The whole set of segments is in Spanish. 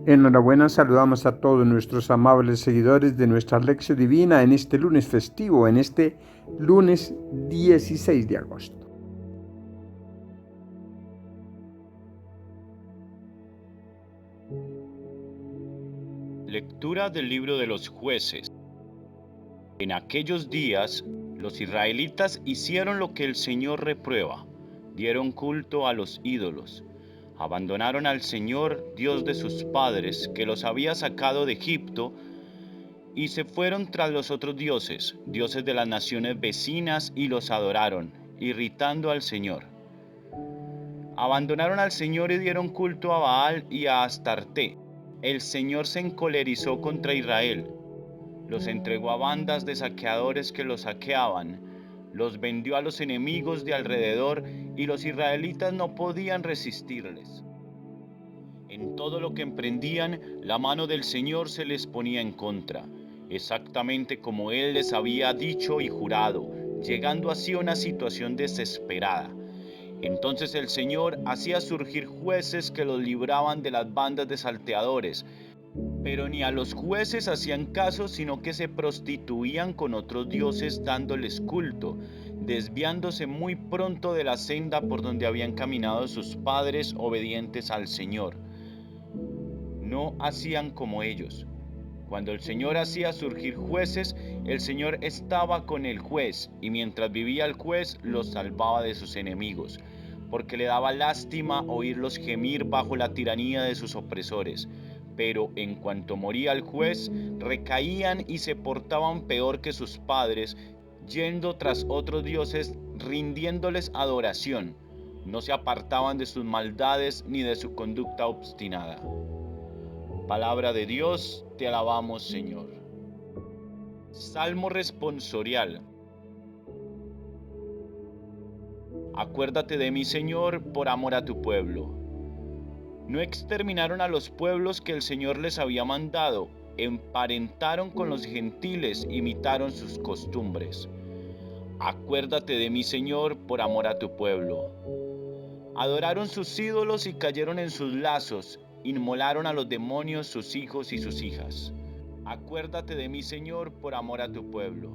Enhorabuena, saludamos a todos nuestros amables seguidores de nuestra lección divina en este lunes festivo, en este lunes 16 de agosto. Lectura del libro de los Jueces. En aquellos días, los israelitas hicieron lo que el Señor reprueba, dieron culto a los ídolos, abandonaron al Señor, Dios de sus padres, que los había sacado de Egipto, y se fueron tras los otros dioses, dioses de las naciones vecinas, y los adoraron, irritando al Señor. Abandonaron al Señor y dieron culto a Baal y a Astarte. El Señor se encolerizó contra Israel, los entregó a bandas de saqueadores que los saqueaban, los vendió a los enemigos de alrededor y los israelitas no podían resistirles. En todo lo que emprendían, la mano del Señor se les ponía en contra, exactamente como Él les había dicho y jurado, llegando así a una situación desesperada. Entonces el Señor hacía surgir jueces que los libraban de las bandas de salteadores, pero ni a los jueces hacían caso, sino que se prostituían con otros dioses dándoles culto, desviándose muy pronto de la senda por donde habían caminado sus padres obedientes al Señor. No hacían como ellos. Cuando el Señor hacía surgir jueces, el Señor estaba con el juez, y mientras vivía el juez, los salvaba de sus enemigos, porque le daba lástima oírlos gemir bajo la tiranía de sus opresores. Pero en cuanto moría el juez, recaían y se portaban peor que sus padres, yendo tras otros dioses, rindiéndoles adoración. No se apartaban de sus maldades ni de su conducta obstinada. Palabra de Dios, te alabamos, Señor. Salmo responsorial. Acuérdate de mí, Señor, por amor a tu pueblo. No exterminaron a los pueblos que el Señor les había mandado, emparentaron con los gentiles, imitaron sus costumbres. Acuérdate de mí, Señor, por amor a tu pueblo. Adoraron sus ídolos y cayeron en sus lazos, inmolaron a los demonios sus hijos y sus hijas. Acuérdate de mí, Señor, por amor a tu pueblo.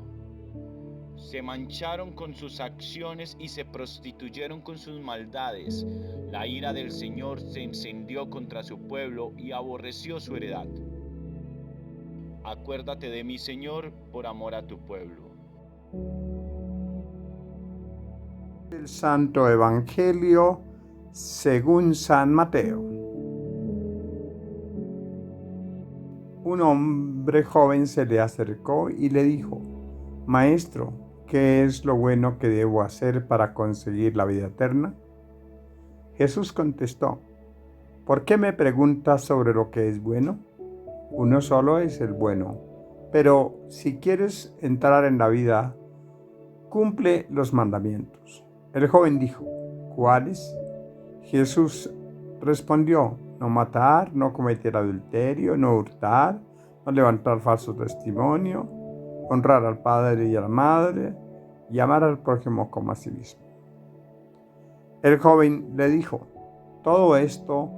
Se mancharon con sus acciones y se prostituyeron con sus maldades. La ira del Señor se encendió contra su pueblo y aborreció su heredad. Acuérdate de mí, Señor, por amor a tu pueblo. El Santo Evangelio según San Mateo. Un hombre joven se le acercó y le dijo: Maestro, ¿qué es lo bueno que debo hacer para conseguir la vida eterna? Jesús contestó: ¿Por qué me preguntas sobre lo que es bueno? Uno solo es el bueno, pero si quieres entrar en la vida, cumple los mandamientos. El joven dijo: ¿Cuáles? Jesús respondió: no matar, no cometer adulterio, no hurtar, no levantar falso testimonio, honrar al padre y a la madre, y amar al prójimo como a sí mismo. El joven le dijo: todo esto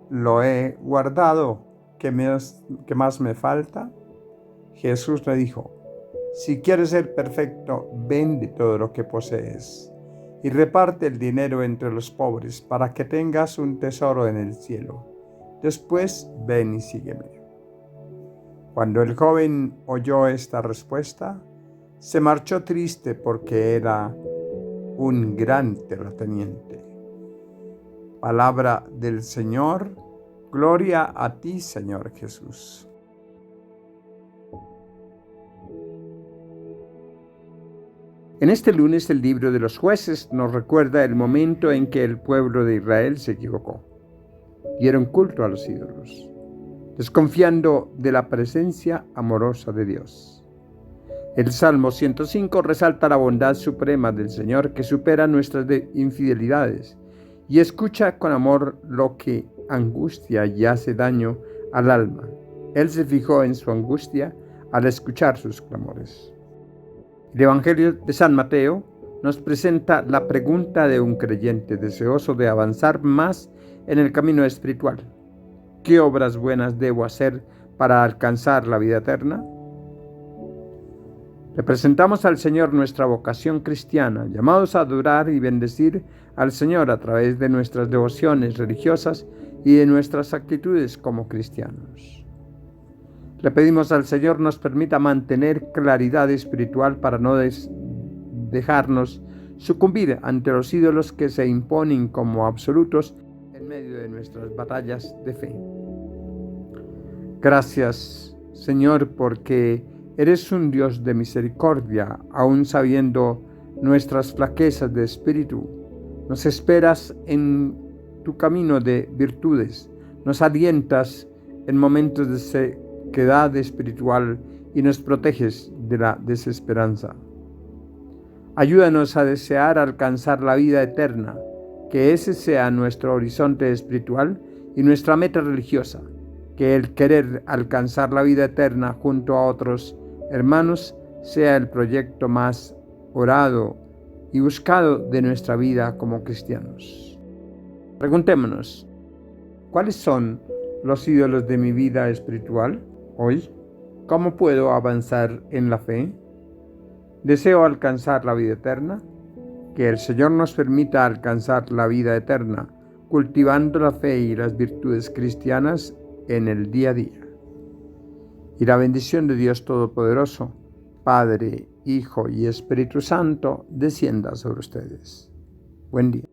lo he guardado, ¿qué más me falta? Jesús le dijo: si quieres ser perfecto, vende todo lo que posees y reparte el dinero entre los pobres para que tengas un tesoro en el cielo. Después ven y sígueme. Cuando el joven oyó esta respuesta, se marchó triste porque era un gran terrateniente. Palabra del Señor. Gloria a ti, Señor Jesús. En este lunes el libro de los Jueces nos recuerda el momento en que el pueblo de Israel se equivocó. Dieron culto a los ídolos, desconfiando de la presencia amorosa de Dios. El Salmo 105 resalta la bondad suprema del Señor que supera nuestras infidelidades y escucha con amor lo que angustia y hace daño al alma. Él se fijó en su angustia al escuchar sus clamores. El Evangelio de San Mateo nos presenta la pregunta de un creyente deseoso de avanzar más en el camino espiritual. ¿Qué obras buenas debo hacer para alcanzar la vida eterna? Le presentamos al Señor nuestra vocación cristiana, llamados a adorar y bendecir al Señor a través de nuestras devociones religiosas y de nuestras actitudes como cristianos. Le pedimos al Señor nos permita mantener claridad espiritual para no dejarnos sucumbir ante los ídolos que se imponen como absolutos en medio de nuestras batallas de fe. Gracias, Señor, porque eres un Dios de misericordia, aun sabiendo nuestras flaquezas de espíritu. Nos esperas en tu camino de virtudes, nos alientas en momentos de sequedad espiritual y nos proteges de la desesperanza. Ayúdanos a desear alcanzar la vida eterna, que ese sea nuestro horizonte espiritual y nuestra meta religiosa, que el querer alcanzar la vida eterna junto a otros hermanos sea el proyecto más orado y buscado de nuestra vida como cristianos. Preguntémonos, ¿cuáles son los ídolos de mi vida espiritual hoy? ¿Cómo puedo avanzar en la fe? ¿Deseo alcanzar la vida eterna? Que el Señor nos permita alcanzar la vida eterna, cultivando la fe y las virtudes cristianas en el día a día. Y la bendición de Dios Todopoderoso, Padre, Hijo y Espíritu Santo, descienda sobre ustedes. Buen día.